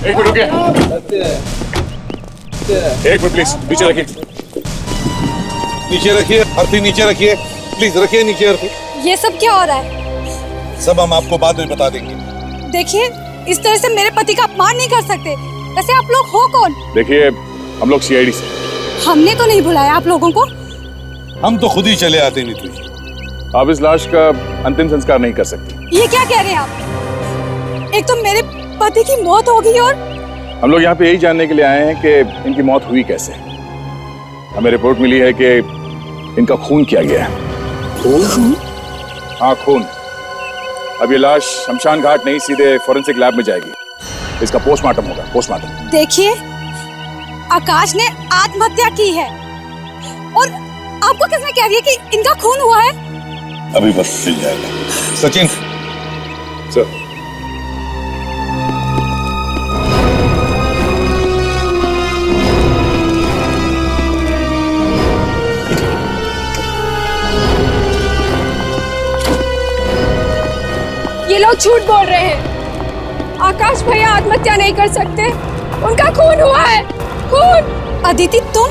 एक मिनट रुकिए, एक मिनट प्लीज, नीचे रखिए, नीचे रखिए, आरती नीचे रखिए, प्लीज रखिए नीचे आरती। ये सब क्या हो रहा है? सब हम आपको बाद में बता देंगे। देखिए, इस तरह से मेरे पति का अपमान नहीं कर सकते। वैसे आप लोग हो कौन? देखिए हम लोग सीआईडी से। हमने तो नहीं बुलाया आप लोगों को। हम तो खुद ही चले आते नीतू जी। आप इस लाश का अंतिम संस्कार नहीं कर सकते। ये क्या कह रहे हैं आप? एक तो मेरे पति की मौत हो गई और हम लोग यहाँ पे यही जानने के लिए आए हैं कि इनकी मौत हुई कैसे। हमें रिपोर्ट मिली है कि इनका खून किया गया है। खून? हाँ खून। अब ये लाश शमशान घाट नहीं सीधे फोरेंसिक लैब में जाएगी। इसका पोस्टमार्टम होगा, पोस्टमार्टम। देखिए, आकाश ने आत्महत्या की है और आपको किसने कह दिया कि इनका खून हुआ है? अभी बस मिल जाएगा। सचिन सर, ये लोग झूठ बोल रहे हैं। आकाश भैया आत्महत्या नहीं कर सकते, उनका खून हुआ है। खून? अदिति तुम?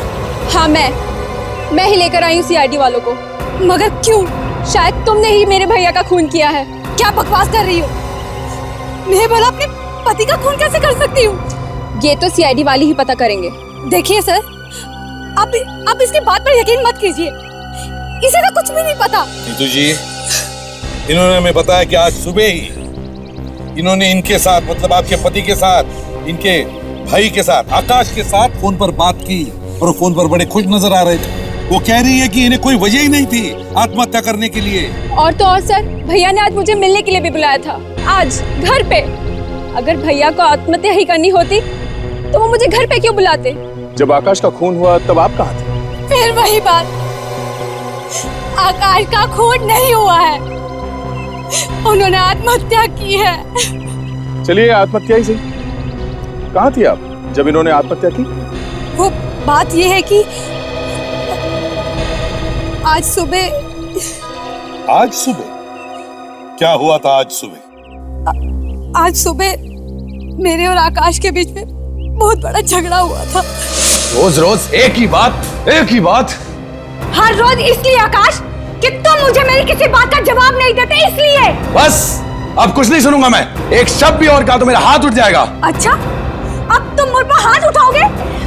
हाँ मैं ही लेकर आई हूँ सीआईडी वालों को। मगर क्यों? शायद तुमने ही मेरे भैया का खून किया है। क्या बकवास कर रही हो? मैं बोला अपने पति का खून कैसे कर सकती हूँ? ये तो सीआईडी वाले ही पता करेंगे। देखिए सर, आप इसकी बात पर यकीन मत कीजिए। इसे तो कुछ भी नहीं पता। नीतू जी, इन्होंने हमें बताया कि आज सुबह ही इन्होंने इनके साथ, मतलब आपके पति के साथ, इनके भाई के साथ, आकाश के साथ फोन पर बात की और फोन पर बड़े खुश नजर आ रहे थे। वो कह रही है कि इन्हें कोई वजह ही नहीं थी आत्महत्या करने के लिए। और तो और सर, भैया ने आज मुझे मिलने के लिए भी बुलाया था, आज घर पे। अगर भैया को आत्महत्या ही करनी होती तो वो मुझे घर पे क्यों बुलाते? जब आकाश का खून हुआ तब आप कहाँ थे? फिर वही बात, आकाश का खून नहीं हुआ है, उन्होंने आत्महत्या की है। चलिए आत्महत्या ही सही। कहाँ थी आप जब इन्होंने आत्महत्या की? वो बात ये है कि आज सुबह क्या हुआ था आज सुबह? आज सुबह मेरे और आकाश के बीच में बहुत बड़ा झगड़ा हुआ था। रोज रोज एक ही बात। हर रोज इसलिए आकाश कि तुम मुझे मेरी किसी बात का जवाब नहीं देते, इसलिए। बस अब कुछ नहीं सुनूंगा मैं। एक शब्द भी और कहा तो मेरा हाथ उठ जाएगा। अच्छा, अब तुम मुझ पर हाथ उठाओगे?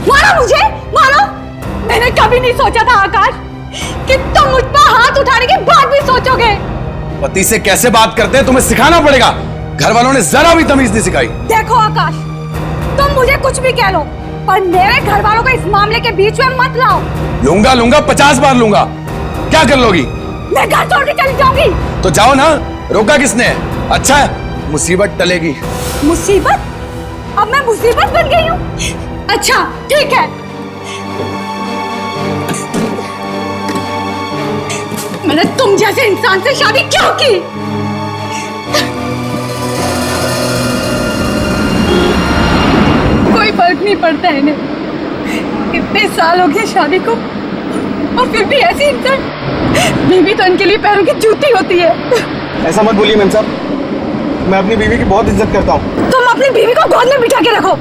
मारो मुझे, मारो। मैंने कभी नहीं सोचा था आकाश कि तुम मुझ पर हाथ उठाने के बाद भी सोचोगे। पति से कैसे बात करते हैं तुम्हें सिखाना पड़ेगा। घर वालों ने जरा भी तमीज नहीं सिखाई। देखो आकाश, तुम मुझे कुछ भी कह लो, पर मेरे घर वालों को इस मामले के बीच में मत लाओ। लूंगा 50 बार लूंगा। क्या कर लोगी? मैं घर छोड़ के चली जाऊंगी। तो जाओ ना, रोका किसने? अच्छा है, मुसीबत टलेगी। मुसीबत? अब मैं मुसीबत बन गई हूँ? अच्छा ठीक है, मैंने तुम जैसे इंसान से शादी क्यों की? कोई फर्क नहीं पड़ता है इन्हें। इतने साल हो गए शादी को और फिर भी ऐसी इंसान। बीवी तो इनके लिए पैरों की जूती होती है। ऐसा मत बोलिए मैम साहब, मैं अपनी बीवी की बहुत इज्जत करता हूँ। तुम अपनी बीवी को गोद में बिठा के रखो।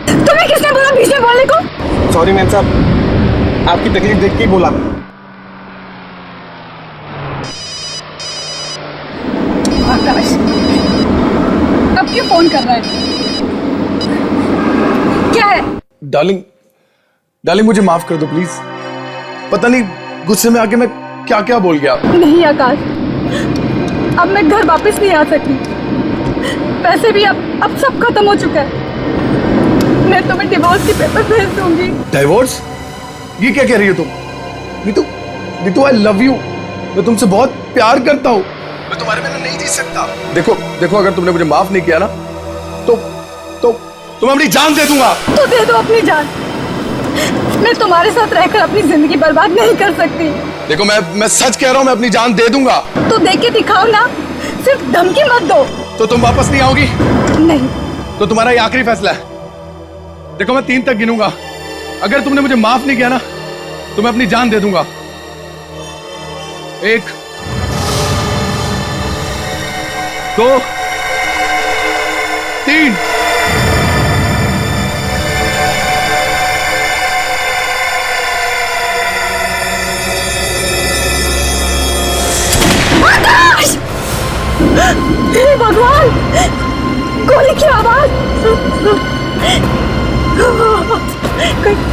तुम्हें किसने बोला बीच में बोलने को? सॉरी मैम साहब, आपकी तकलीफ देख के ही बोला। आकाश, अब क्यों फोन कर रहा है? क्या है? डार्लिंग मुझे माफ कर दो प्लीज। पता नहीं गुस्से में आके मैं क्या क्या बोल गया। नहीं आकाश, अब मैं घर वापस नहीं आ सकती। वैसे भी अब सब खत्म हो चुका है। मैं तुम्हें डिवोर्स के पेपर भेज दूंगी। डिवोर्स? ये क्या कह रही हो तुम? Neetu I love you. मैं तुमसे बहुत प्यार करता हूँ। मैं तुम्हारे बिना नहीं जी सकता। देखो अगर तुमने मुझे माफ नहीं किया ना तो तुम्हें अपनी जान दे दूंगा। तो दे दो अपनी जान। मैं तुम्हारे साथ रहकर अपनी जिंदगी बर्बाद नहीं कर सकती। देखो मैं सच कह रहा हूँ, मैं अपनी जान दे दूंगा। तो दे के दिखाओ ना, सिर्फ धमकी मत दो। तो तुम वापस नहीं आओगी? नहीं। तो तुम्हारा ये आखिरी फैसला है। देखो मैं 3 तक गिनूंगा, अगर तुमने मुझे माफ नहीं किया ना तो मैं अपनी जान दे दूंगा। 1 2 3 हे भगवान, गोली की आवाज।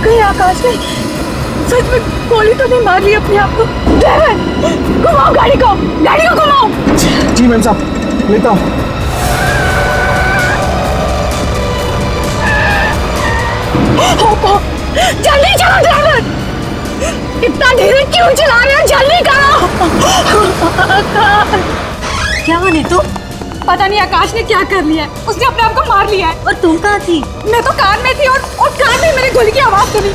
कहीं आकाश ने सच में गोली तो नहीं मार ली अपने आप को? ड्राइवर, घुमाओ गाड़ी को घुमाओ। जी मैम साहब, लेता हूँ। जल्दी चलो ड्राइवर, इतना धीरे क्यों चला रहे हो? जल्दी करो। क्या हुआ नीतू? पता नहीं आकाश ने क्या कर लिया है, उसने अपने आप को मार लिया है। और तुम कहाँ थी? मैं तो कार में थी और कार में मेरी गोली की आवाज सुनी।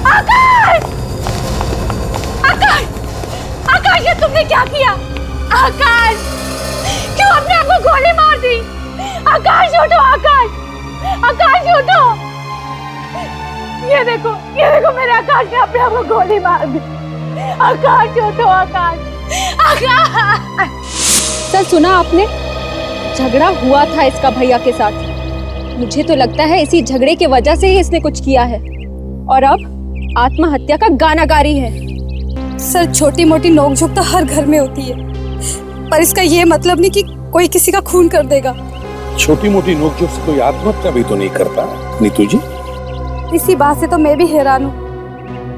आकाश! आकाश! आकाश, ये तुमने क्या किया? आकाश, क्यों अपने आप को गोली मार दी? आकाश उठो, आकाश! आकाश उठो! ये देखो मेरे आकाश ने अपने आप को गोली मार दी। आकाश उठो, आकाश! आकाश! सर सुना आपने? झगड़ा हुआ था इसका भैया के साथ। मुझे तो लगता है इसी झगड़े की वजह से ही इसने कुछ किया है और अब आत्महत्या का गाना गा रही है। सर, छोटी मोटी नोकझोंक तो हर घर में होती है, पर इसका ये मतलब नहीं कि कोई किसी का खून कर देगा। छोटी मोटी नोकझोंक से कोई आत्महत्या भी तो नहीं करता नीतू जी। इसी बात से तो मैं भी हैरान हूँ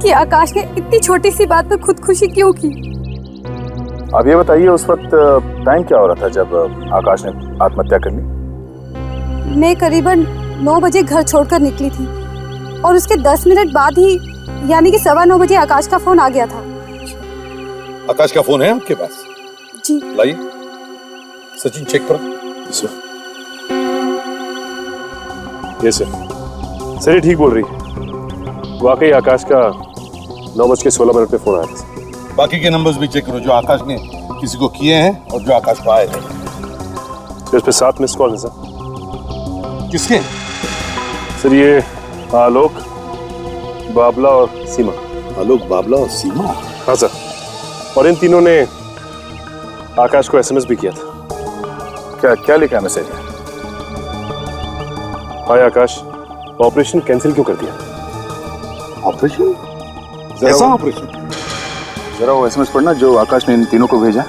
कि आकाश ने इतनी छोटी सी बात पर खुदकुशी क्यों की। आप ये बताइए, उस वक्त टाइम क्या हो रहा था जब आकाश ने आत्महत्या कर ली? मैं करीबन 9 बजे घर छोड़कर निकली थी और उसके 10 मिनट बाद ही, यानी कि 9:15 बजे आकाश का फोन आ गया था। आकाश का फोन है आपके पास? जी। लाइए, सचिन चेक करो। ये सर ये ठीक बोल रही है। वाकई आकाश का 9:16 पे फोन आया था। बाकी के नंबर्स भी चेक करो जो आकाश ने किसी को किए हैं और जो आकाश को आए थे। इस पे 7 मिस कॉल है सर। किसके? सर ये आलोक, बाबला और सीमा। आलोक, बाबला और सीमा? हाँ सर, और इन तीनों ने आकाश को एसएमएस भी किया था। क्या लिखा है मैसेज में? हाय आकाश, ऑपरेशन कैंसिल क्यों कर दिया? ऑपरेशन? ऐसा ऑपरेशन? जरा वो एसएमएस पढ़ना जो आकाश ने इन तीनों को भेजा,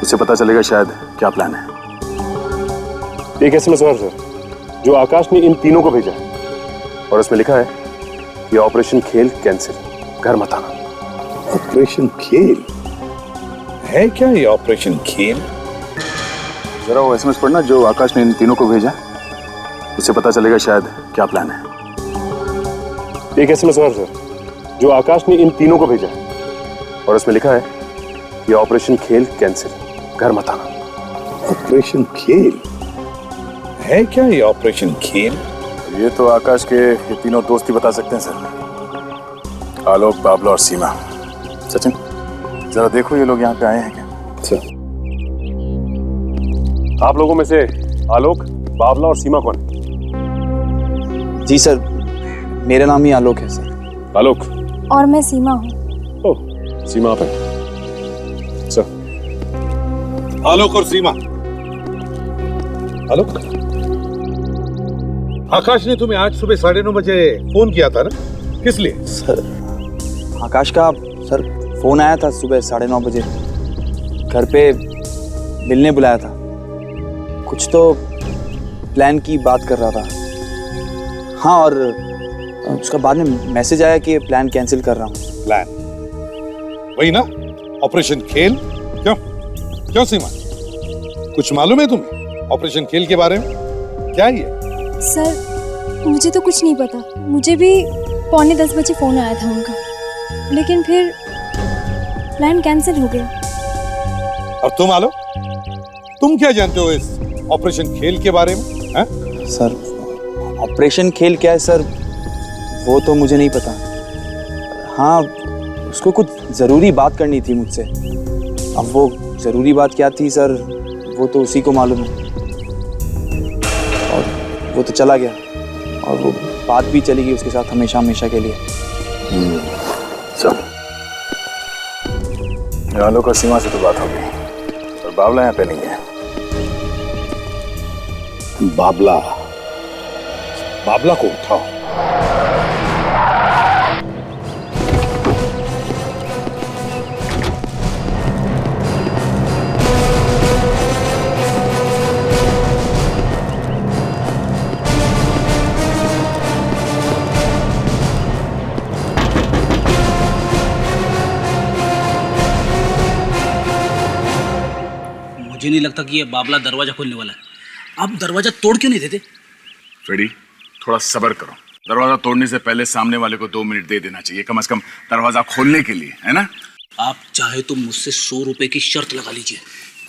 उससे पता चलेगा शायद क्या प्लान है। एक एसएमएस और सर जो आकाश ने इन तीनों को भेजा और उसमें लिखा है कि ऑपरेशन खेल कैंसिल, घर मत आना। ऑपरेशन खेल है क्या? ये ऑपरेशन खेल? जरा वो एसएमएस पढ़ना जो आकाश ने इन तीनों को भेजा, उससे पता चलेगा शायद क्या प्लान है। एक एसएमएस और सर जो आकाश ने इन तीनों को भेजा और उसमें लिखा है कि ऑपरेशन खेल कैंसिल, घर मत आना। ऑपरेशन खेल है क्या? ये ऑपरेशन खेल? ये तो आकाश के ये तीनों दोस्त ही बता सकते हैं सर, आलोक, बाबला और सीमा। सचिन, जरा देखो ये लोग यहाँ पे आए हैं क्या? सर, आप लोगों में से आलोक, बाबला और सीमा कौन है? जी सर, मेरा नाम ही आलोक है सर। आलोक और मैं सीमा हूँ। ओह, सीमा आप हैं। सर आलोक और सीमा। आलोक, आकाश ने तुम्हें आज सुबह 9:30 बजे फोन किया था ना, किस लिए? सर, आकाश का सर फोन आया था सुबह 9:30 बजे, घर पे मिलने बुलाया था। कुछ तो प्लान की बात कर रहा था। हाँ, और उसका बाद में मैसेज आया कि प्लान कैंसिल कर रहा हूँ। प्लान वही ना, ऑपरेशन खेल? क्यों क्यों सीमा, कुछ मालूम है तुम्हें ऑपरेशन खेल के बारे में? क्या ये? सर, मुझे तो कुछ नहीं पता। मुझे भी 9:45 बजे फ़ोन आया था उनका, लेकिन फिर प्लान कैंसिल हो गया। और तुम आलो, तुम क्या जानते हो इस ऑपरेशन खेल के बारे में? है? सर, ऑपरेशन खेल क्या है सर, वो तो मुझे नहीं पता। हाँ, उसको कुछ ज़रूरी बात करनी थी मुझसे। अब वो ज़रूरी बात क्या थी सर, वो तो उसी को मालूम है। और वो तो चला गया और वो बात भी चली गई उसके साथ हमेशा हमेशा के लिए। चल, आलोक और सीमा से तो बात हो गई, और बाबला यहाँ पे नहीं है। बाबला, बाबला को उठाओ। मुझे नहीं लगता कि ये बाबला दरवाजा खोलने वाला है। आप दरवाजा तोड़ क्यों नहीं देते? फ्रेडी, थोड़ा सब्र करो। दरवाजा तोड़ने से पहले सामने वाले को 2 मिनट दे देना चाहिए कम से कम दरवाजा खोलने के लिए, है ना? आप चाहे तो मुझसे 100 रुपए की शर्त लगा लीजिए,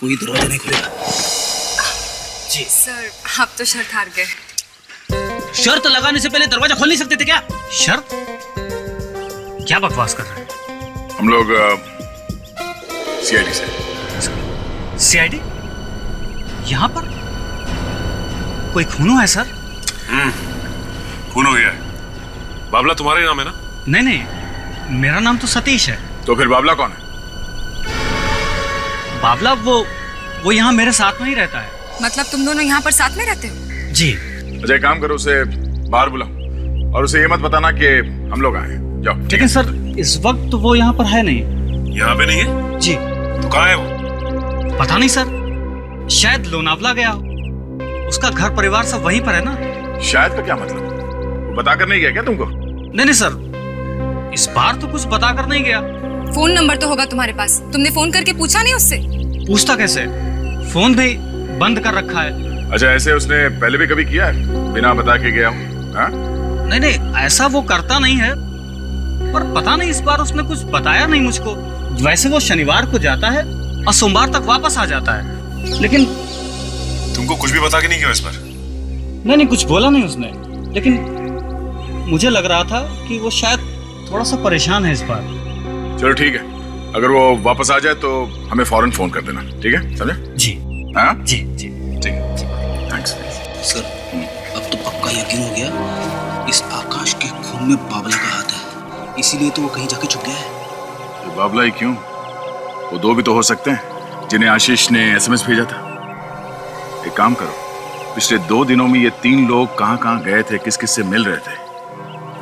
कोई दरवाजा नहीं खुलेगा। जी सर, आप तो शर्त हार गए। शर्त लगाने से पहले दरवाजा खोल नहीं सकते थे क्या? शर्त? क्या बकवास कर रहे हैं? हम लोग सीआईडी से। सीआईडी? यहाँ पर कोई खून हुआ है सर? खून हो गया है। बाबला तुम्हारा ही नाम है ना? नहीं नहीं, मेरा नाम तो सतीश है। तो फिर बाबला कौन है? बाबला वो यहाँ मेरे साथ में ही रहता है। मतलब तुम दोनों यहाँ पर साथ में रहते हो? जी। अच्छा, एक काम करो, उसे बाहर बुलाओ और उसे ये मत बताना कि हम लोग आए हैं। जाओ। लेकिन सर इस वक्त तो वो यहाँ पर है नहीं। यहाँ पे नहीं है? जी। तो कहाँ है वो? पता नहीं सर, शायद लोनावला गया हो। उसका घर परिवार सब वहीं पर है ना। शायद का क्या मतलब? वो बता कर नहीं गया क्या तुमको? नहीं सर, इस बार तो कुछ बता कर नहीं गया। फोन नंबर तो होगा तुम्हारे पास, तुमने फोन करके पूछा नहीं उससे? पूछता कैसे, फोन भी बंद कर रखा है। अच्छा, ऐसे उसने पहले भी कभी किया है बिना बता के गया हूँ? नहीं, ऐसा वो करता नहीं है, पर पता नहीं इस बार उसने कुछ बताया नहीं मुझको। वैसे वो शनिवार को जाता है और सोमवार तक वापस आ जाता है। लेकिन तुमको कुछ भी बता के नहीं गया इस बार? नहीं, कुछ बोला नहीं उसने, लेकिन मुझे लग रहा था कि वो शायद थोड़ा सा परेशान है इस बार। चलो ठीक है, अगर वो वापस आ जाए तो हमें फौरन फोन कर देना, ठीक है? समझे? जी। हाँ जी। ठीक है, थैंक्स। सर, अब तो पक्का यकीन हो गया इस आकाश के खून में बाबला का हाथ है, इसीलिए तो वो कहीं जाके छुप गया है। तो बाबला ही क्यों, वो 2 भी तो हो सकते हैं जिन्हें आशीष ने एसएमएस भेजा था। एक काम करो, पिछले 2 दिनों में ये 3 लोग कहाँ गए थे, किस किस से मिल रहे थे,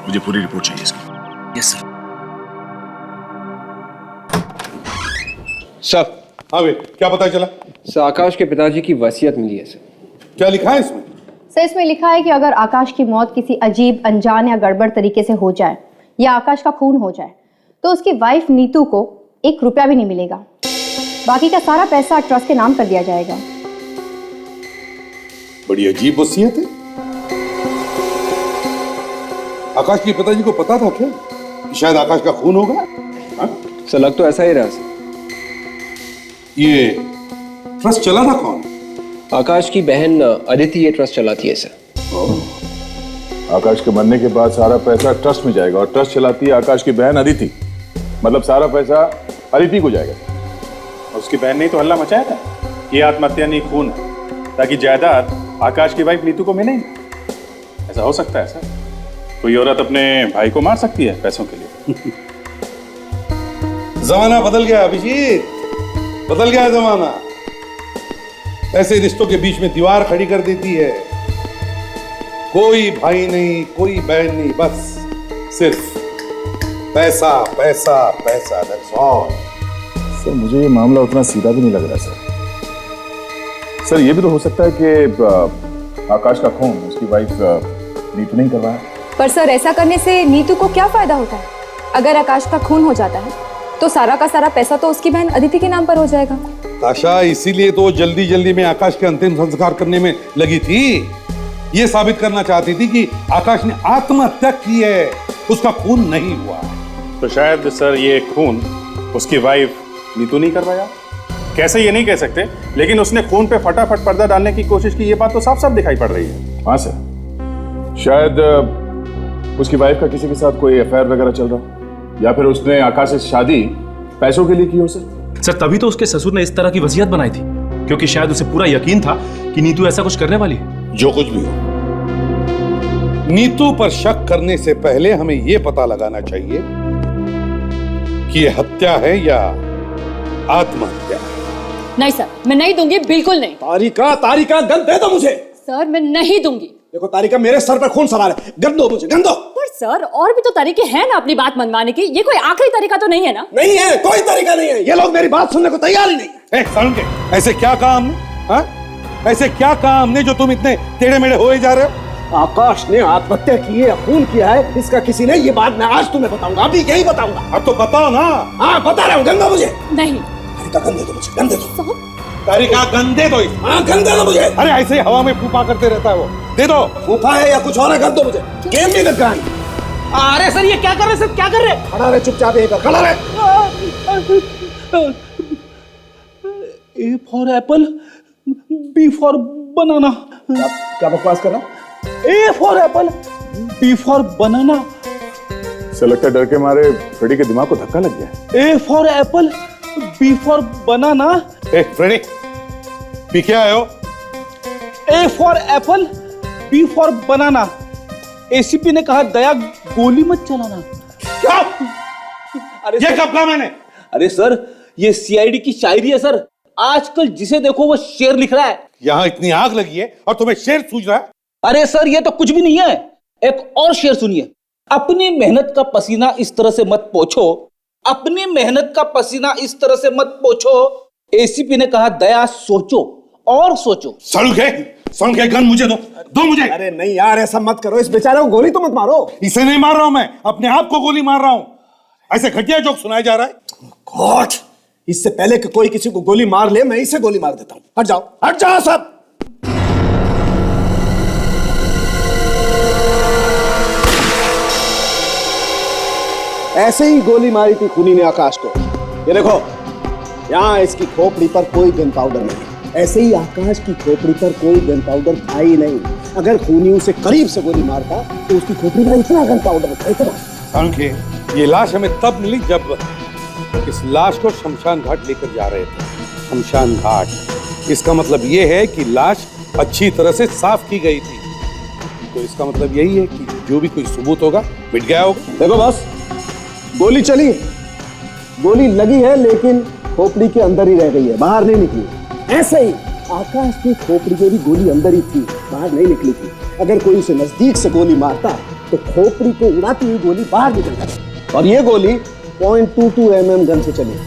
मुझे पूरी रिपोर्ट चाहिए इसकी। Yes sir. सर। हाँ भाई, क्या पता चला? सर, आकाश के पिताजी की वसीयत मिली है सर। क्या लिखा है इसमें? सर, इसमें लिखा है कि अगर आकाश की मौत किसी अजीब, अनजान या गड़बड़ तरीके से हो जाए या आकाश का खून हो जाए तो उसकी वाइफ नीतू को 1 रुपया भी नहीं मिलेगा। बाकी का सारा पैसा ट्रस्ट के नाम कर दिया जाएगा। बड़ी अजीब वसीयत है। आकाश के पिताजी को पता था क्या कि शायद आकाश का खून होगा? सर, लग तो ऐसा ही रहा सर। ये ट्रस्ट चलाना कौन? आकाश की बहन अदिति ये ट्रस्ट चलाती है सर। आकाश के मरने के बाद सारा पैसा ट्रस्ट में जाएगा और ट्रस्ट चलाती है आकाश की बहन अदिति, मतलब सारा पैसा अदिति को जाएगा। उसकी बहन ने तो हल्ला मचाया था ये आत्महत्या नहीं खून है, ताकि जायदाद आकाश की वाइफ नीतू को मिले ही। ऐसा हो सकता है सर? कोई औरत अपने भाई को मार सकती है पैसों के लिए? जमाना बदल गया अभिजीत, बदल गया जमाना। ऐसे रिश्तों के बीच में दीवार खड़ी कर देती है। कोई भाई नहीं, कोई बहन नहीं, बस सिर्फ पैसा पैसा पैसा, that's all। सर, मुझे ये मामला उतना सीधा भी नहीं लग रहा सर। ये भी तो हो सकता है कि आकाश का खून उसकी वाइफ नीतू नहीं कर रहा है। पर सर, ऐसा करने से नीतू को क्या फायदा होता है? अगर आकाश का खून हो जाता है तो सारा का सारा पैसा तो उसकी बहन अदिति के नाम पर हो जाएगा। ताशा, इसीलिए तो जल्दी जल्दी में आकाश के अंतिम संस्कार करने में लगी थी। ये साबित करना चाहती थी कि आकाश ने आत्महत्या की है, उसका खून नहीं हुआ है। तो शायद सर ये खून उसकी वाइफ नीतू नहीं करवाया। कैसे ये नहीं कह सकते, लेकिन उसने खून पे फटाफट पर्दा डालने की कोशिश की, ये बात तो साफ साफ दिखाई पड़ रही है। हाँ सर, शायद उसकी वाइफ का किसी के साथ कोई अफेयर वगैरह चल रहा, या फिर उसने आकाश से शादी पैसों के लिए की हो सर। तभी तो उसके ससुर ने इस तरह की वसीयत बनाई थी, क्योंकि शायद उसे पूरा यकीन था कि नीतू ऐसा कुछ करने वाली है। जो कुछ भी हो, नीतू पर शक करने से पहले हमें यह पता लगाना चाहिए कि यह हत्या है या आत्महत्या। नहीं सर, मैं नहीं दूंगी, बिल्कुल नहीं। तारिका गन दे दो मुझे। सर, मैं नहीं दूंगी। देखो तारिका, मेरे सर पर खून सवार है, गन दो मुझे, गन दो। पर सर, और भी तो तरीके हैं ना अपनी बात मनवाने की, ये कोई आखिरी तरीका तो नहीं है ना? नहीं है, कोई तरीका नहीं है। ये लोग मेरी बात सुनने को तैयार ही नहीं। ऐसे क्या कहा हमने? हाँ? ऐसे क्या कहा हमने जो तुम इतने टेढ़े मेढ़े होए जा रहे हो? आकाश ने आत्महत्या की है, खून किया है, इसका किसी ने, ये बात मैं आज तुम्हें बताऊंगा, अभी यही बताऊंगा। अब तो बताओ ना। हाँ, बता रहा हूँ, गन दो मुझे। नहीं। तारिका, गन दे दो मुझे, गन दे दो। तारिका गन दे दो। हाँ गन दे दो मुझे। अरे ऐसे ही हवा में फूफा करते रहता है वो, दे दो। फूफा है या कुछ और है, कर दो मुझे। गेम नहीं लग गई। अरे सर ये क्या कर रहे सर, क्या कर रहे? खड़ा रहे चुपचाप, एक खड़ा रहे। A for apple, B for banana. क्या बकवास कर रहा? A for apple, B for banana. से लगता है डर के मारे फ्रेडी के दिमाग को धक्का लग गया। A for apple, B for banana. ए फ्रेडी, पी क्या आए हो? A for apple, B for banana. ACP ने कहा दया गोली मत चलाना। क्या? अरे ये कब कहा मैंने? अरे सर ये सीआईडी की शायरी है सर, आजकल जिसे देखो वो शेर लिख रहा है। यहाँ इतनी आग लगी है और तुम्हें शेर सूझ रहा है? अरे सर ये तो कुछ भी नहीं है, एक और शेर सुनिए। अपनी मेहनत का पसीना इस तरह से मत पोछो, अपनी मेहनत का पसीना इस तरह से मत पोछो। एसीपी ने कहा दया सोचो और सोचो। सड़के गन मुझे दो मुझे। अरे नहीं यार ऐसा मत करो, इस बेचारे को गोली तो मत मारो। इसे नहीं मार रहा हूं मैं, अपने आप को गोली मार रहा हूं। ऐसे घटिया जोक सुनाया जा रहा है। गॉड, इससे पहले कि कोई किसी को गोली मार ले मैं इसे गोली मार देता हूं। हट जाओ सब। ऐसे ही गोली मारी थी खूनी ने आकाश को। ये देखो, यहाँ इसकी खोपड़ी पर कोई गन पाउडर नहीं। ऐसे ही आकाश की खोपड़ी पर कोई गन पाउडर था ही नहीं। अगर खूनी उसे करीब से गोली मारता तो उसकी खोपड़ी पर इतना गन पाउडर था, इतना। ये लाश हमें तब मिली जब इस लाश को शमशान घाट लेकर जा रहे थे। शमशान घाट, इसका मतलब ये है कि लाश अच्छी तरह से साफ की गई थी। तो इसका मतलब यही है कि जो भी कोई सबूत होगा मिट गया होगा। देखो बस, गोली चली, गोली लगी है लेकिन खोपड़ी के अंदर ही रह गई है, बाहर नहीं निकली। ऐसे ही आकाश की खोपड़ी में भी गोली अंदर ही थी, बाहर नहीं निकली थी। अगर कोई उसे नजदीक से गोली मारता तो खोपड़ी को उड़ाती हुई गोली बाहर निकल जाती। और ये गोली 0.22 mm गन से चली,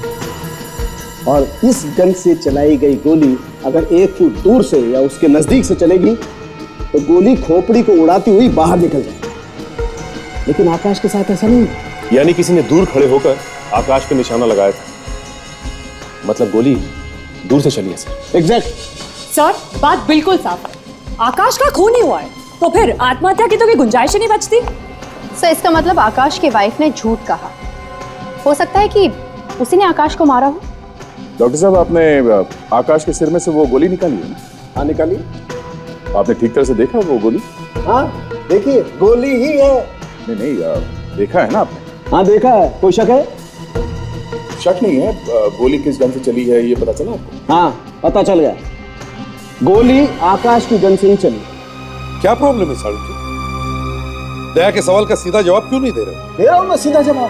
और इस गन से चलाई गई गोली अगर 1 फुट दूर से या उसके नजदीक से चलेगी तो गोली खोपड़ी को उड़ाती हुई बाहर निकल जाएगी। लेकिन आकाश के साथ ऐसा नहीं। यानी किसी ने दूर खड़े होकर आकाश पे निशाना लगाया था, मतलब गोली दूर से चली है सर। एग्जैक्ट सर, बात बिल्कुल साफ है। आकाश का खून ही हुआ है तो फिर आत्महत्या की तो कोई गुंजाइश ही नहीं बचती। सर इसका मतलब आकाश के वाइफ ने झूठ कहा। हो सकता है कि उसी ने आकाश को मारा हो। डॉक्टर साहब, आपने आकाश के सिर में से वो गोली निकाली है ना? हाँ निकाली। आपने ठीक तरह से देखा वो गोली? हाँ देखिए, गोली ही है। नहीं, देखा है ना आपने? हाँ देखा है। कोई शक है? शक नहीं है। गोली किस गन से चली है ये पता चला आपको? हाँ पता चल गया, गोली आकाश की गन से ही चली। क्या प्रॉब्लम है साड़ू जी? दया के सवाल का सीधा जवाब क्यों नहीं दे रहे? दे रहा हूं मैं सीधा जवाब,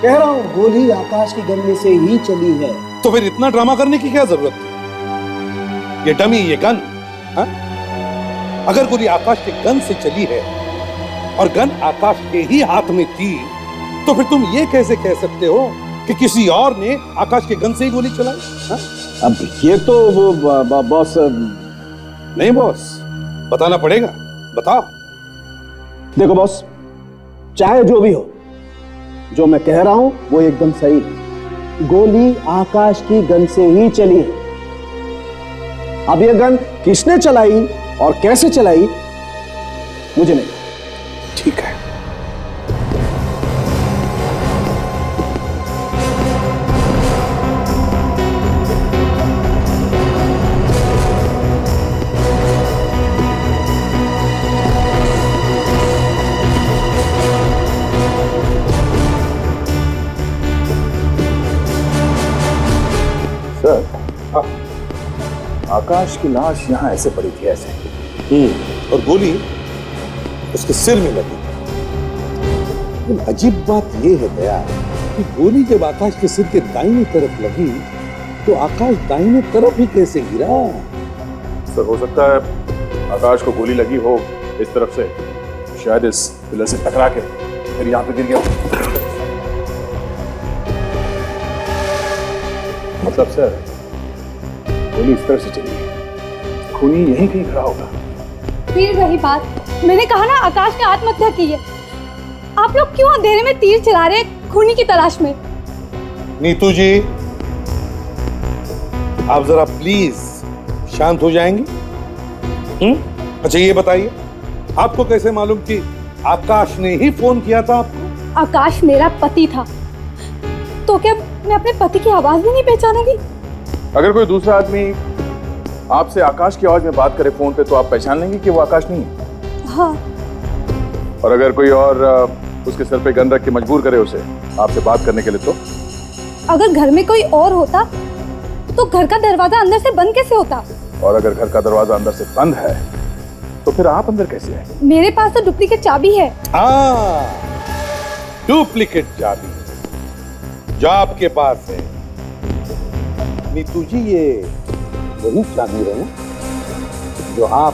कह रहा हूं गोली आकाश की गन में से ही चली है। तो फिर इतना ड्रामा करने की क्या जरूरत थी? ये डमी, ये गन, हाँ? अगर गोली आकाश के गन से चली है और गन आकाश के ही हाथ में थी, तो फिर तुम ये कैसे कह सकते हो कि किसी और ने आकाश के गन से ही गोली चलाई? हाँ? अब ये तो वो बॉस नहीं बॉस, बताना पड़ेगा, बताओ। देखो बॉस, चाहे जो भी हो, जो मैं कह रहा हूं वो एकदम सही है। गोली आकाश की गन से ही चली है। अब ये गन किसने चलाई और कैसे चलाई मुझे नहीं। ठीक है। सर, आकाश की लाश यहाँ ऐसे पड़ी थी, ऐसे। और गोली उसके सिर में लगी। लेकिन अजीब बात यह है दया कि गोली जब आकाश के सिर के दाहिनी तरफ लगी तो आकाश दाहिने तरफ ही कैसे गिरा? सर हो सकता है आकाश को गोली लगी हो इस तरफ से, शायद इस पिलर से टकरा के फिर यहाँ पे गिर गया। मतलब सर गोली इस तरफ से चली है, खूनी यहीं कहीं खड़ा होगा। फिर वही बात, मैंने कहा ना आकाश ने आत्महत्या की है। आप लोग क्यों अंधेरे में तीर चला रहे खूनी की तलाश में? नीतू जी, आप जरा प्लीज शांत हो जाएंगे? अच्छा ये बताइए, आपको कैसे मालूम कि आकाश ने ही फोन किया था आपको? आकाश मेरा पति था, तो क्या मैं अपने पति की आवाज भी नहीं पहचानूंगी? अगर कोई दूसरा आदमी आपसे आकाश की आवाज में बात करे फोन पे तो आप पहचान लेंगे कि वो आकाश नहीं है? हाँ। और अगर कोई और उसके सर पे गन रख के मजबूर करे उसे आपसे बात करने के लिए तो? अगर घर में कोई और होता तो घर का दरवाजा अंदर से बंद कैसे होता? और अगर घर का दरवाजा अंदर से बंद है तो फिर आप अंदर कैसे आए? मेरे पास तो डुप्लीकेट चाबी है। डुप्लीकेट चाबी जो आपके पास है। नीतू जी, ये वही चाबी है ना जो आप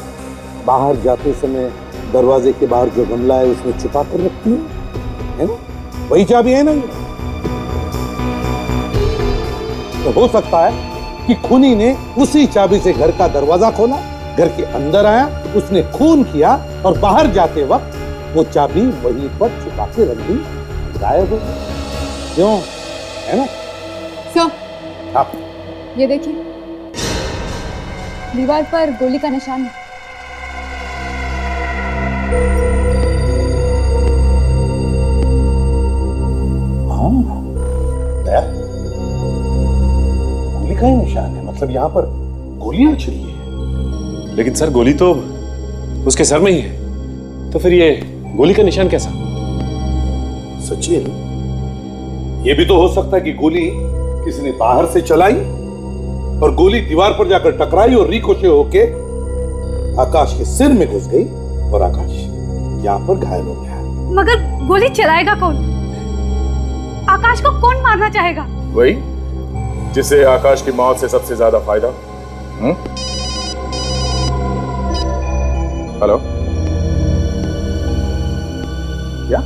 बाहर जाते समय दरवाजे के बाहर जो गमला है उसमें छुपा कर रखती है ना? वही चाबी है ना ये? तो हो सकता है कि खूनी ने उसी चाबी से घर का दरवाजा खोला, घर के अंदर आया, उसने खून किया और बाहर जाते वक्त वो चाबी वहीं पर छुपा के रख दी, गायब हो गई। क्यों, है ना? सर, आप ये देखिए, दीवार पर गोली का निशान है। गोली का ही निशान है, मतलब यहाँ पर गोलियां चली है। लेकिन सर गोली तो उसके सर में ही है, तो फिर ये गोली का निशान कैसा? सच्ची है? ये भी तो हो सकता है कि गोली किसी ने बाहर से चलाई और गोली दीवार पर जाकर टकराई और रिकोशे होके आकाश के सिर में घुस गई और आकाश यहाँ पर घायल हो गया। मगर गोली चलाएगा कौन? आकाश को कौन मारना चाहेगा? वही जिसे आकाश की मौत से सबसे ज्यादा फायदा। हेलो, क्या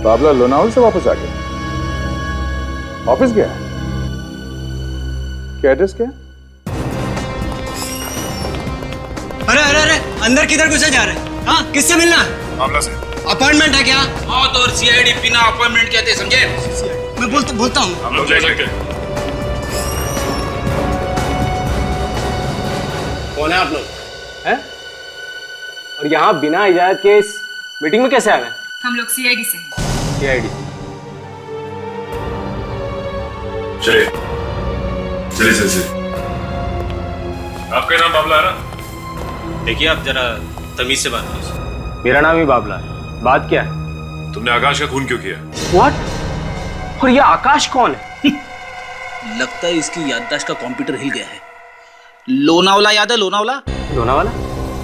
बाबला लोनावल से वापस आ गया? ऑफिस गया? क्या एड्रेस क्या? अरे अरे अरे, अंदर किधर घुसे जा रहे हैं? हाँ, किससे मिलना है? बाबला से। अपॉइंटमेंट है क्या? मौत और सीआईडी बिना अपॉइंटमेंट कहते, समझे? मैं बोलता हूँ। हम लोग जाएंगे। कौन है आप लोग? हैं? और यहाँ बिना इजाजत के इस मीटिंग में कैसे आ गए? हम लोग सीआईडी से। सीआईडी। चलिए चलिए चलिए। आपका नाम बाबला है ना? देखिए, आप जरा तमीज से बात कीजिए। मेरा नाम ही बाबला है। बात क्या है? तुमने आकाश का खून क्यों किया? व्हाट? और ये आकाश कौन है? लगता है इसकी याददाश्त का कंप्यूटर हिल गया है। लोनावला याद है? लोनावला? लोनावाला?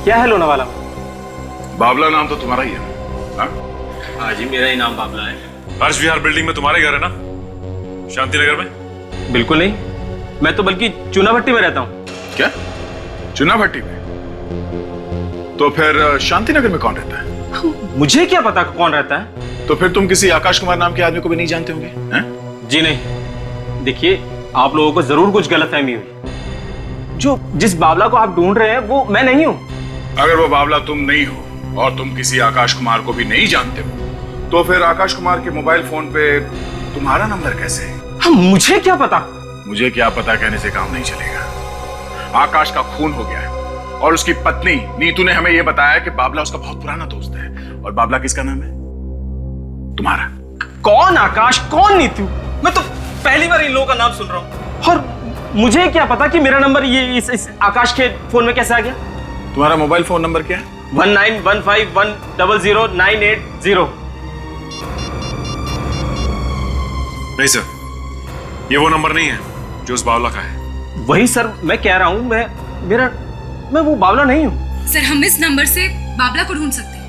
क्या है लोनावाला? बाबला नाम तो तुम्हारा ही है? हाँ जी, मेरा ही नाम बाबला है। हर्ष विहार बिल्डिंग में तुम्हारे घर है ना? शांतिनगर में? बिल्कुल नहीं, मैं तो बल्कि चुना भट्टी में रहता हूँ। क्या? चुना भट्टी में? तो फिर शांतिनगर में कौन रहता है? मुझे क्या पता कौन रहता है? तो फिर तुम किसी आकाश कुमार नाम के आदमी को भी नहीं जानते होंगे? हैं? जी नहीं। देखिए, आप लोगों को जरूर कुछ गलतफहमी हुई। जो जिस बाबला को आप ढूंढ रहे हैं वो मैं नहीं हूं। अगर वो बाबला तुम नहीं हो और तुम किसी आकाश कुमार को भी नहीं जानते हो तो फिर आकाश कुमार के मोबाइल फोन पे तुम्हारा नंबर कैसे है? मुझे क्या पता? मुझे क्या पता कहने से काम नहीं चलेगा। आकाश का खून हो गया है और उसकी पत्नी नीतू ने हमें यह बताया कि बाबला उसका बहुत पुराना दोस्त है। और बाबला किसका नाम है? तुम्हारा। कौन आकाश, कौन नीतू? मैं तो पहली बार इन लोगों का नाम सुन रहा हूं। और मुझे क्या पता कि मेरा नंबर ये इस आकाश के फोन में कैसे आ गया? तुम्हारा मोबाइल फोन नंबर क्या है? 1915100980। नहीं सर, ये वो नंबर नहीं है जो उस बावला का है। वही सर मैं कह रहा हूं, मैं वो बावला नहीं हूं। सर, हम इस नंबर से बाबला को ढूंढ सकते हैं।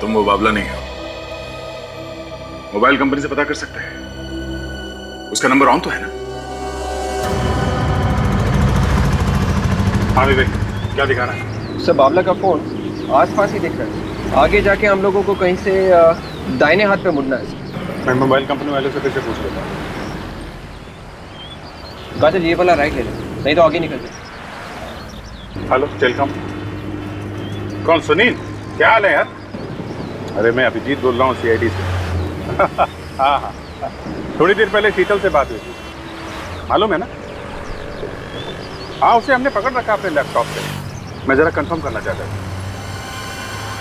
तुम वो बाबला नहीं हो। मोबाइल कंपनी से पता कर सकते हैं, उसका नंबर ऑन तो है ना? हाँ विवेक, क्या दिखा रहा है? सर, बाबला का फोन आसपास ही दिख रहा है। आगे जाके हम लोगों को कहीं से दाहिने हाथ पे मुड़ना है। मैं मोबाइल कंपनी वालों से फिर से पूछ लेता हूँ। गाजर, ये वाला राइट ले लो, नहीं तो आगे निकल जाए। Hello, telecom. कौन? सुनील, क्या हाल है यार? अरे मैं अभिजीत बोल रहा हूँ, सीआईडी से। हाँ हाँ, थोड़ी देर पहले शीतल से बात हुई थी, मालूम है ना? हाँ, उसे हमने पकड़ रखा अपने लैपटॉप पे। मैं जरा कंफर्म करना चाहता था।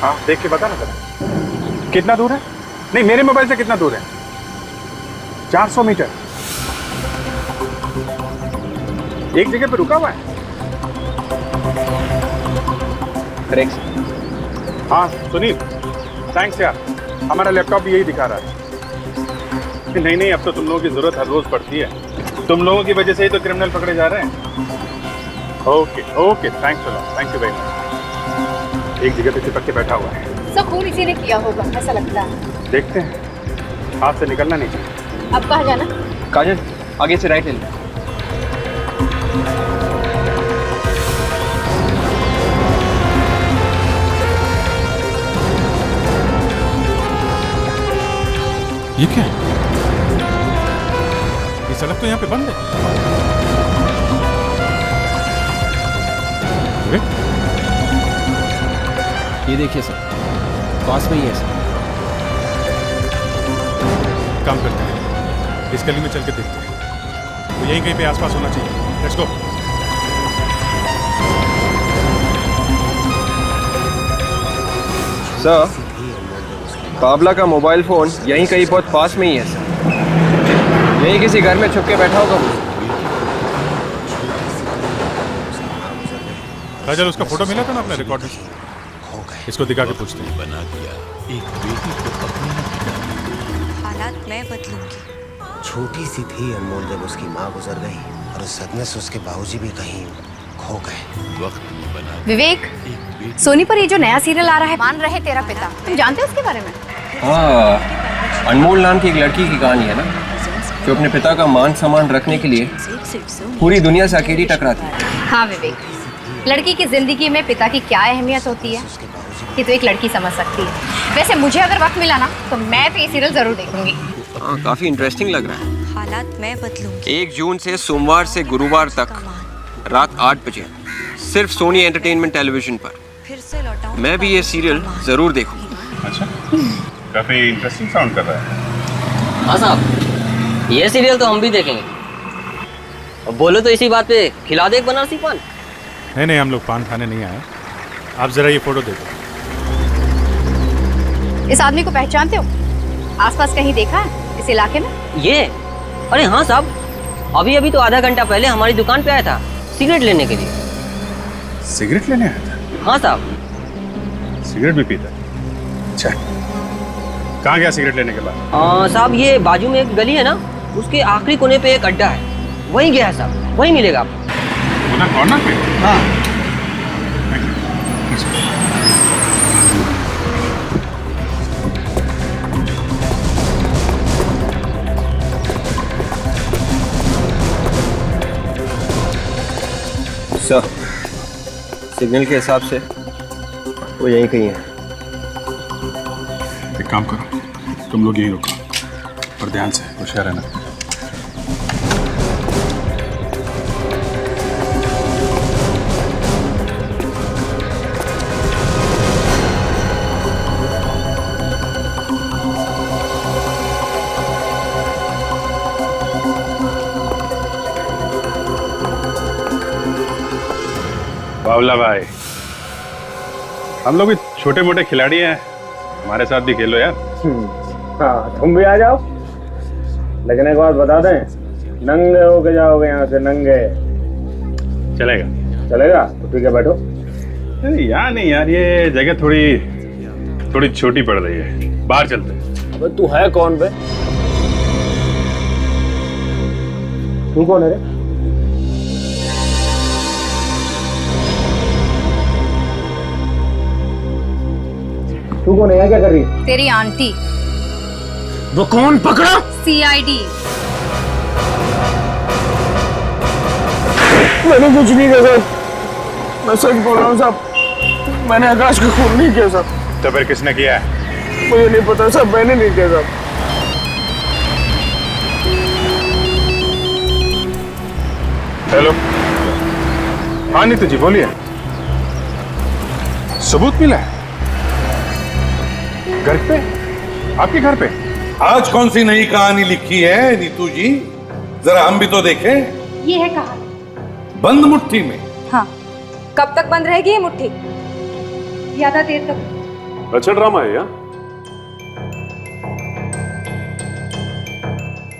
हाँ, देख के बता ना जरा कितना दूर है। नहीं, मेरे मोबाइल से कितना दूर है? 400 मीटर। एक जगह पे रुका हुआ है। हाँ सुनील, थैंक्स यार, हमारा लैपटॉप भी यही दिखा रहा है। नहीं, अब तो तुम लोगों की जरूरत हर रोज पड़ती है। तुम लोगों की वजह से ही तो क्रिमिनल पकड़े जा रहे हैं। Okay, thanks a lot, thank you very much. एक जगह पे चिपक के बैठा हुआ है। सब खून इसी ने किया होगा, ऐसा लगता है। देखते हैं, हाथ से निकलना नहीं चाहिए। अब कहाँ जाना? काजल, आगे से राइट ले ले। ये क्या है? ये सड़क तो यहाँ पे बंद है। अरे ये देखिए सर, पास में ही है सर। काम करते हैं, इस गली में चल के देखते हैं। तो यहीं कहीं पे आसपास होना चाहिए। Let's go. सर, बाबला का मोबाइल फोन यहीं कहीं बहुत पास में ही है सर। यहीं किसी घर में छुप के बैठा होगा वो। काजल, उसका फोटो मिला था ना अपने रिकॉर्ड में? इसको दिखा के पूछते हैं। बना दिया एक बेटी को अपने हालात मैं बदलूंगी। छोटी सी थी अनमोल जब उसकी माँ गुजर गई और उस सदमे से उसके बाबूजी भी कहीं खो गए। वक्त बना विवेक, सोनी पर ये जो नया सीरियल आ रहा है, मान रहे तेरा पिता, तुम जानते हो उसके बारे में? हाँ, अनमोल नाम की एक लड़की की कहानी है ना, जो अपने पिता का मान सम्मान रखने के लिए पूरी दुनिया से अकेली टकराती है। हाँ विवेक, लड़की की जिंदगी में पिता की क्या अहमियत होती है कि तो एक लड़की समझ सकती है। वैसे मुझे अगर वक्त मिला ना तो मैं तो ये सीरियल जरूर देखूंगी। हाँ, काफी इंटरेस्टिंग लग रहा है। हालात मैं बदलूंगी। 1 जून से सोमवार से गुरुवार तक रात 8 बजे सिर्फ सोनी एंटरटेनमेंट टेलीविजन पर। फिर से लौटाऊं। मैं भी ये सीरियल जरूर देखूंगा। अच्छा, काफी इंटरेस्टिंग साउंड कर रहा है। हाँ साहब, ये सीरियल तो हम भी देखेंगे। अब बोलो तो इसी बात पे खिला दे एक बनारसी पान। नहीं, हम लोग पान खाने नहीं आए। आप जरा ये फोटो देखो। इस आदमी को पहचानते हो? आसपास कहीं देखा है इस इलाके में? ये? अरे हाँ साहब, अभी तो आधा घंटा पहले हमारी दुकान पे आया था सिगरेट लेने के लिए। सिगरेट लेने आया था? हाँ साहब। सिगरेट भी पीता? अच्छा, कहाँ गया सिगरेट लेने के बाद? साहब, ये बाजू में एक गली है ना, उसके आखिरी कोने पे एक अड्डा है, वहीं गया है साहब, वहीं मिलेगा आपको। उधर कॉर्नर पे? हाँ। सर, सिग्नल के हिसाब से वो यहीं कहीं है। एक काम करो, तुम लोग यहीं रुको, पर ध्यान से, होशियार रहना। बावला भाई, हम लोग भी छोटे मोटे खिलाड़ी हैं, हमारे साथ भी खेलो यार। हाँ, तुम भी आ जाओ, लेकिन एक बात बता दें, नंगे होके जाओगे यहाँ से, नंगे। चलेगा? तो ठीक है, बैठो। अरे यार नहीं यार, ये जगह थोड़ी छोटी पड़ रही है, बाहर चलते हैं। अबे तू है कौन बे? तू कौन है रे? तू कौन है? क्या कर रही है? तेरी आंटी। वो कौन? पकड़ा? CID। मैंने कुछ नहीं किया साहब, मैं सच बोल रहा हूँ साहब, मैंने आकाश का खून नहीं किया साहब। तो फिर किसने किया है? मुझे नहीं पता साहब, मैंने नहीं किया साहब। हेलो, हाँ नीतू जी बोलिए। सबूत मिला है? घर पे? आपके घर पे? आज कौन सी नई कहानी लिखी है नीतू जी? जरा हम भी तो देखें। ये है कहानी बंद मुट्ठी में। हाँ, कब तक बंद रहेगी ये मुट्ठी? ज्यादा देर तक। अच्छा ड्रामा है यार।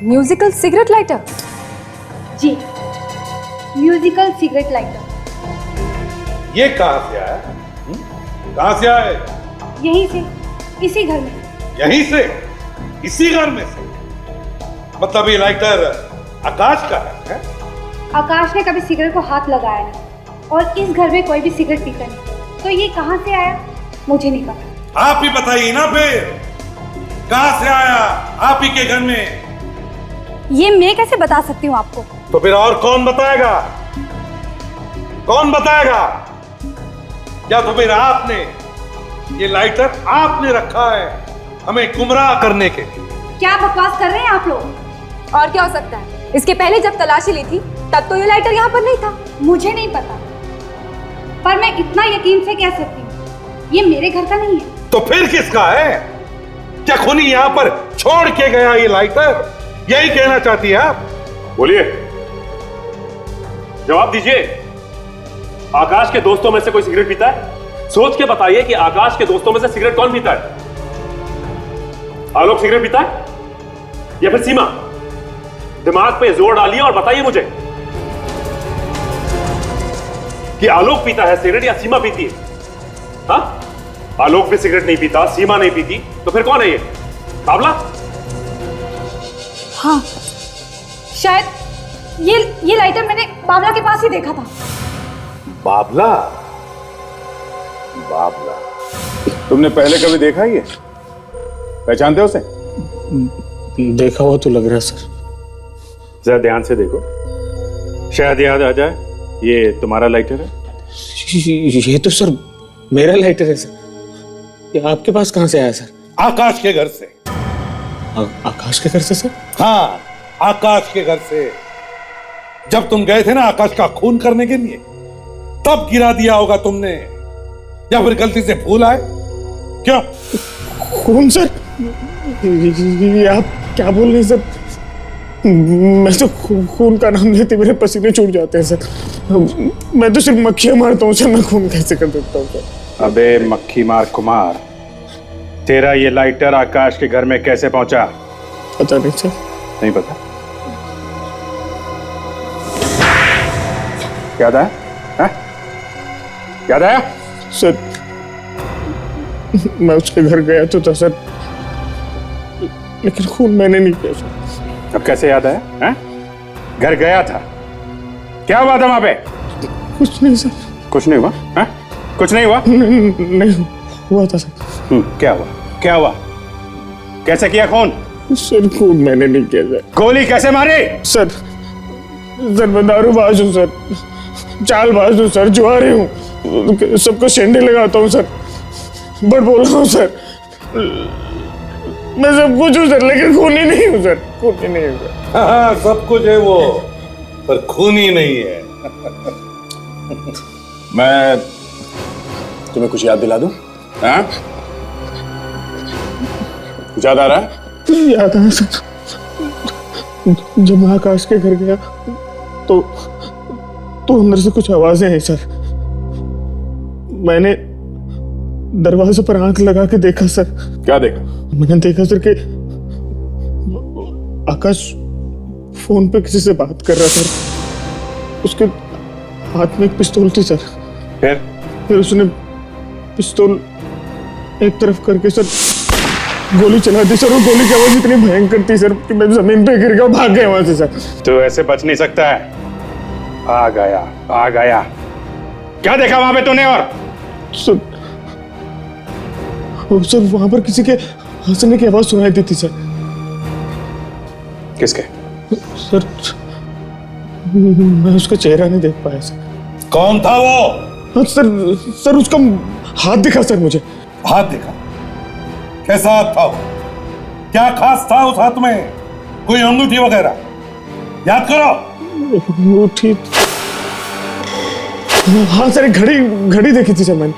Musical cigarette lighter? जी, म्यूजिकल सिगरेट लाइटर। ये कहां से आया? कहां से आया? यहीं से, इसी घर में। यहीं से? इसी घर में से? मतलब ये लाइटर आकाश का है? आकाश ने कभी सिगरेट को हाथ लगाया नहीं और इस घर में कोई भी सिगरेट पीता नहीं, तो ये कहां से आया मुझे नहीं पता। आप ही बताइए ना फिर, कहां से आया आप ही के घर में? ये मैं कैसे बता सकती हूँ आपको? तो फिर और कौन बताएगा? कौन बताएगा? या तो फिर आपने, ये लाइटर आपने रखा है हमें गुमराह करने के लिए? क्या बकवास कर रहे हैं आप लोग? और क्या हो सकता है? इसके पहले जब तलाशी ली थी तब तो ये लाइटर यहाँ पर नहीं था। मुझे नहीं पता, पर मैं इतना यकीन से कह सकती हूँ ये मेरे घर का नहीं है। तो फिर किसका है? क्या खूनी यहाँ पर छोड़ के गया ये लाइटर? यही कहना चाहती है आप? बोलिए, जवाब दीजिए। आकाश के दोस्तों में से कोई सिगरेट पीता है? सोच के बताइए कि आकाश के दोस्तों में से सिगरेट कौन पीता है? आलोक सिगरेट पीता है या फिर सीमा? दिमाग पे जोर डालिए और बताइए मुझे कि आलोक पीता है सिगरेट या सीमा पीती है? हाँ, आलोक भी सिगरेट नहीं पीता, सीमा नहीं पीती, तो फिर कौन है ये? बाबला? हाँ, शायद ये लाइटर मैंने बाबला के पास ही देखा था। बाबला? बाबला तुमने पहले कभी देखा ही है? पहचानते हो उसे? देखा हुआ तो लग रहा है सर। जरा ध्यान से देखो, शायद याद आ जाए ये तुम्हारा लाइटर है। ये तो सर मेरा लाइटर है सर। ये आपके पास कहां से आया सर? आकाश के घर से। आकाश के घर से सर? हाँ, आकाश के घर से। जब तुम गए थे ना आकाश का खून करने के लिए, तब गिरा दिया होगा तुमने, या फिर गलती से भूल आए? क्यों? खून सर? ये आप क्या बोल रहे हैं सर? मैं तो खून का नाम लेते मेरे पसीने छूट जाते हैं सर। मैं तो सिर्फ मक्खियां मारता हूँ सर, मैं खून कैसे कर देता हूँ सर? अबे मक्खी मार कुमार, तेरा ये लाइटर आकाश के घर में कैसे पहुंचा? पता नहीं सर। नहीं पता? याद आया? हाँ? याद आया? सर मैं उसके घर गया तो था सर, लेकिन खून मैंने नहीं किया सर। अब कैसे याद आया? हाँ? घर गया था, क्या हुआ था वहां पे? कुछ नहीं सर। कुछ नहीं हुआ? हाँ? कुछ नहीं हुआ? नहीं हुआ था सर। क्या हुआ? क्या हुआ? कैसे किया खून? सर खून मैंने नहीं किया सर। गोली कैसे मारी? सर मैं दारूबाज हूँ सर, चालबाज हूँ सर, जुआरी हूँ, सबको शेंडे लगाता हूँ सर, बड़ बोल रहा हूँ सर, मैं सब कुछ हूँ सर, लेकिन खूनी नहीं हूँ सर, खूनी नहीं हूँ सर। हाँ, सब कुछ है वो, पर खूनी नहीं है। मैं तुम्हें कुछ याद दिला दूं? हाँ? कुछ याद आ रहा है? याद आया सर, जब मैं आकाश के घर गया तो अंदर से कुछ आवाजें आई सर। मैंने दरवाजे पर आंख लगा के देखा सर। क्या देखा? मैंने देखा सर कि आकाश फोन पे किसी से बात कर रहा था, उसके हाथ में एक पिस्तौल थी सर। फिर उसने पिस्तौल एक तरफ करके सर गोली चला दी सर, और गोली की आवाज इतनी भयंकर थी सर कि मैं जमीन पे गिर गया, भाग गया वहां से सर। तो ऐसे बच नहीं सकता है। आ गया। क्या देखा वहां पे तूने? और सर वहां पर किसी के हंसने की आवाज सुनाई देती सर। किसके? सर मैं उसका चेहरा नहीं देख पाया सर। कौन था वो? सर उसका हाथ दिखा सर मुझे। हाथ दिखा? कैसा हाथ था वो? क्या खास था उस हाथ में? कोई अंगूठी वगैरह? याद करो। अंगूठी? हाँ सर, घड़ी देखी थी सर मैंने।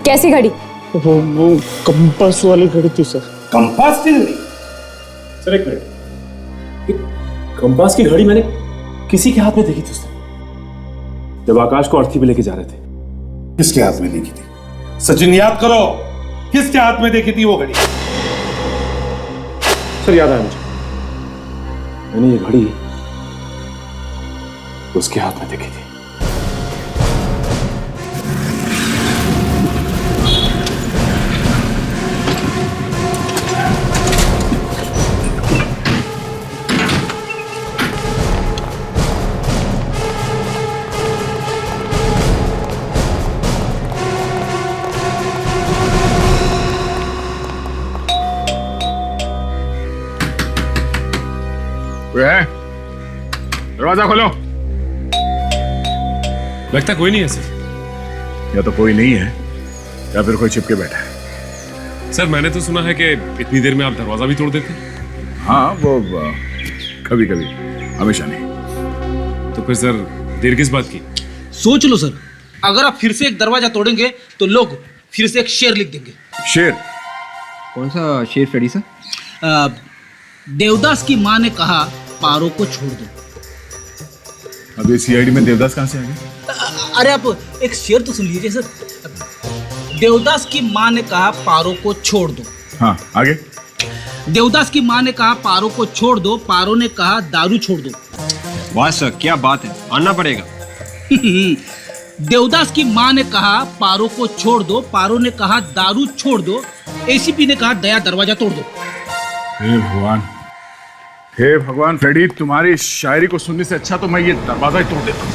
कैसी घड़ी? वो कंपास वाली घड़ी थी सर। कंपास की घड़ी? सर एक मिनट, कंपास की घड़ी मैंने किसी के हाथ में देखी थी सर। जब आकाश को अर्थी पे लेके जा रहे थे। किसके हाथ में देखी थी सचिन, याद करो, किसके हाथ में देखी थी वो घड़ी? सर याद आया मुझे, मैंने ये घड़ी उसके हाथ में देखी थी। दरवाजा खोलो। लगता कोई नहीं है सर। या तो कोई नहीं है या फिर कोई छिपके बैठा है। सर मैंने तो सुना है कि इतनी देर में आप दरवाजा भी तोड़ देते। हाँ वो कभी कभी, हमेशा नहीं। तो फिर सर देर किस बात की? सोच लो सर, अगर आप फिर से एक दरवाजा तोड़ेंगे तो लोग फिर से एक शेर लिख देंगे। शेर? कौन सा शेर फ्रेडी सर? देवदास की माँ ने कहा पारो को छोड़ दो। अब ये सीआईडी में देवदास कहाँ से आ गया? अरे आप एक शेर तो सुन लीजिए सर। देवदास की माँ ने कहा पारो को छोड़ दो। हाँ आगे। देवदास की माँ ने कहा पारो को छोड़ दो, पारो ने कहा दारू छोड़ दो। वाह सर क्या बात है, आना पड़ेगा। देवदास की माँ ने कहा पारो को छोड़ दो, पारो ने कहा दारू छोड़ दो, एसीपी ने कहा दया दरवाजा तोड़ दो। हे भगवान, हे भगवान, फ्रेडी तुम्हारी शायरी को सुनने से अच्छा तो मैं ये दरवाजा ही तोड़ देता हूँ।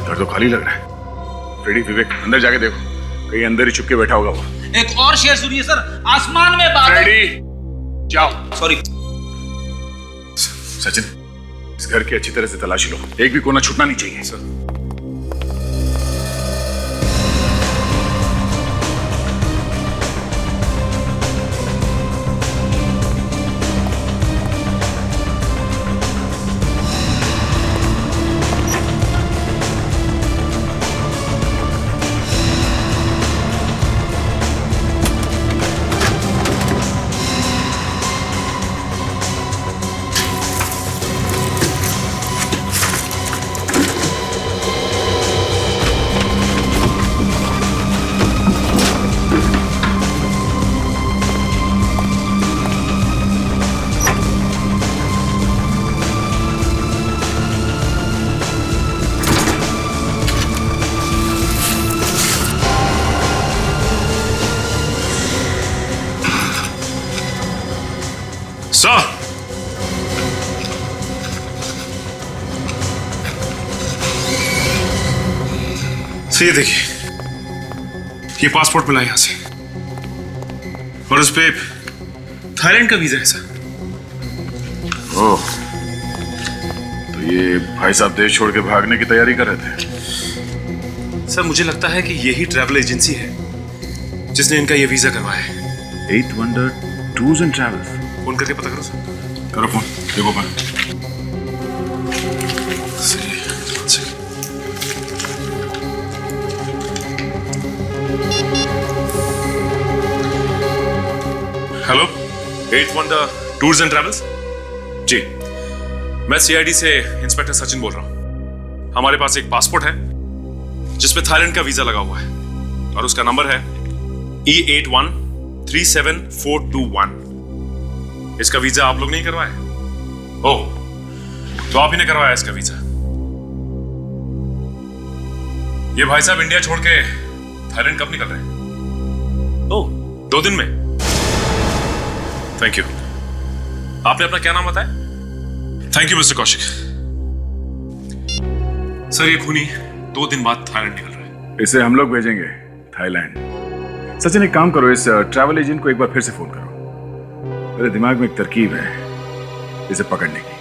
घर तो खाली लग रहा है। फ्रेडी, विवेक अंदर जाके देखो, कहीं अंदर ही चुप के बैठा होगा वो। एक और शेर सुनिए सर। आसमान में बादल। फ्रेडी जाओ। सॉरी सचिन, इस घर की अच्छी तरह से तलाशी लो, एक भी कोना छूटना नहीं चाहिए। सर ये देखिए, ये पासपोर्ट मिला यहां से और उस पे थाईलैंड का वीजा है सर। ओह, तो ये भाई साहब देश छोड़ के भागने की तैयारी कर रहे थे। सर मुझे लगता है कि यही ट्रैवल एजेंसी है जिसने इनका ये वीजा करवाया है। 8 wonder tours and travels. Phone करके पता करो सर। करो फोन, देखो phone. Hello, 8 wonder tours and travels. जी, मैं सीआईडी से इंस्पेक्टर सचिन बोल रहा हूं। हमारे पास एक पासपोर्ट है जिसपे थाईलैंड का वीजा लगा हुआ है और उसका नंबर है E813741। इसका वीजा आप लोग नहीं करवाए? ओह, तो आप ही ने करवाया इसका वीजा। ये भाई साहब इंडिया छोड़ के थाईलैंड कब निकल रहे हैं? ओह, 2 दिन में। Thank you. आपने अपना क्या नाम बताया? Thank you mister Kaushik. Sir ये खूनी 2 दिन बाद थाईलैंड निकल रहा है। इसे हम लोग भेजेंगे थाईलैंड। सचिन एक काम करो, इस ट्रैवल एजेंट को एक बार फिर से फोन करो। मेरे दिमाग में एक तरकीब है इसे पकड़ने की।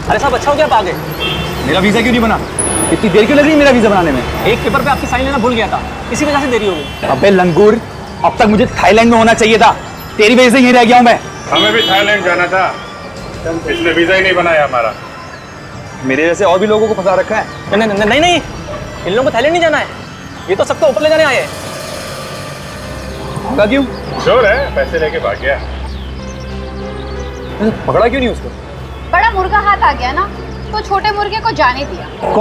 अरे साहब अच्छा हो गया आप आ गए। मेरा वीजा क्यों नहीं बना? इतनी देर क्यों लग रही है मेरा वीजा बनाने में? एक पेपर पे आपकी साइन लेना भूल गया था, इसी वजह से देरी हो गई। अबे लंगूर, अब तक मुझे थाईलैंड में होना चाहिए था, तेरी वजह से यहीं रह गया हूँ मैं। हमें भी थाईलैंड जाना था, इसने वीजा ही नहीं बनाया हमारा। मेरे जैसे और भी लोगों को फंसा रखा है। नहीं, इन लोगों को थाईलैंड नहीं जाना है, ये तो सबको ऊपर ले जाने आए हैं। भागा क्यों? जोर है, पैसे लेके भाग गया। पकड़ा क्यों नहीं उसको? बड़ा मुर्गा हाथ आ गया ना, तो छोटे मुर्गे को जाने दिया।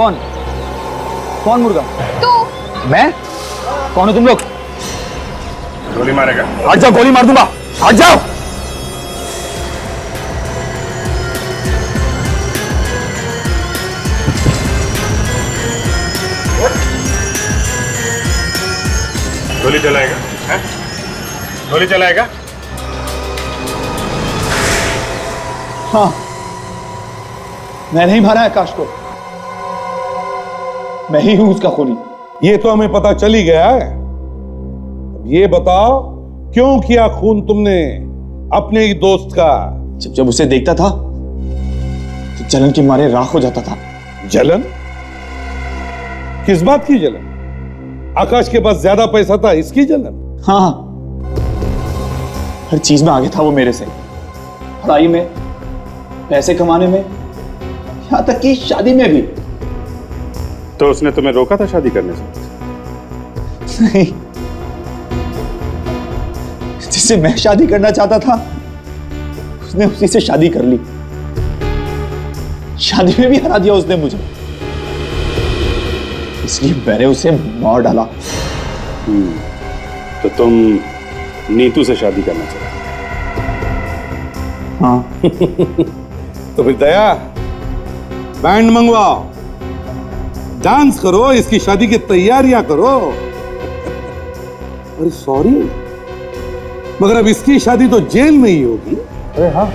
कौन मुर्गा? तू। मैं? कौन हो तुम लोग? गोली मारेगा? हट जाओ, गोली मार दूंगा, हट जाओ। गोली चलाएगा? हैं? गोली चलाएगा? हाँ, मैं नहीं मारा आकाश को, मैं ही हूं उसका खूनी। ये तो हमें पता चल ही गया है। अब ये बताओ, क्यों किया खून तुमने अपने ही दोस्त का? जब उसे देखता था तो जलन के मारे राख हो जाता था। जलन? किस बात की जलन? आकाश के पास ज्यादा पैसा था, इसकी जलन? हाँ, हर चीज में आगे था वो मेरे से, पढ़ाई में, पैसे कमाने में, यहां तक कि शादी में भी। तो उसने तुम्हें रोका था शादी करने से? नहीं, जिससे मैं शादी करना चाहता था उसने उसी से शादी कर ली। शादी में भी हरा दिया उसने मुझे, इसलिए मैंने उसे मार डाला। तो तुम नीतू से शादी करना चाहते? हाँ। तो फिर दया, बैंड मंगवाओ, डांस करो, इसकी शादी की तैयारियां करो। अरे सॉरी, मगर अब इसकी शादी तो जेल में ही होगी। अरे हाँ,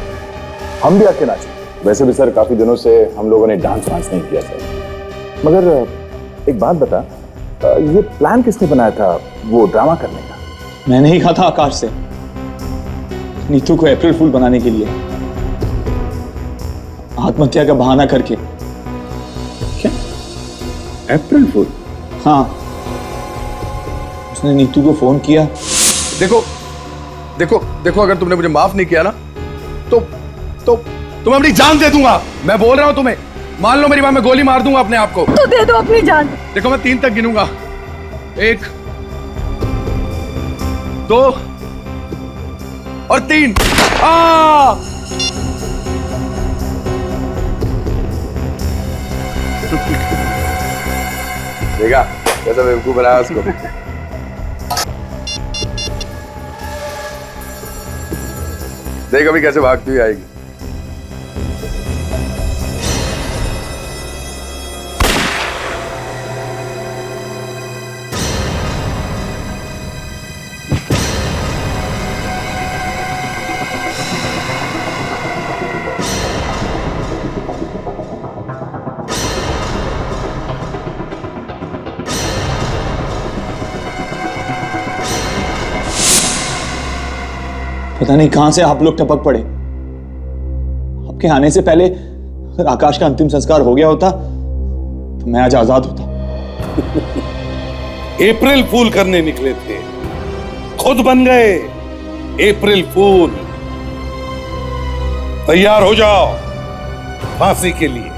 हम भी आके नाचे। वैसे भी सर काफी दिनों से हम लोगों ने डांस नहीं किया सर। मगर एक बात बता, ये प्लान किसने बनाया था वो ड्रामा करने का? मैंने ही कहा था आकाश से, नीतू को अप्रैल फूल बनाने के लिए, आत्महत्या का बहाना करके। क्या अप्रैल फूल? हाँ, उसने नीतू को फोन किया। देखो देखो देखो, अगर तुमने मुझे माफ नहीं किया ना तो मैं अपनी जान दे दूंगा। मैं बोल रहा हूं तुम्हें, मान लो मेरी बात, मैं गोली मार दूंगा अपने आप को। तो दे दो अपनी जान। देखो मैं 3 तक गिनूंगा, 1 2 और 3। देखा कैसा बेवकूफ बनाया उसको। देख अभी कैसे भागती हुई आएगी। पता नहीं कहां से आप लोग टपक पड़े। आपके आने से पहले अगर आकाश का अंतिम संस्कार हो गया होता तो मैं आज आजाद होता। अप्रैल फूल करने निकले थे, खुद बन गए अप्रैल फूल। तैयार हो जाओ फांसी के लिए।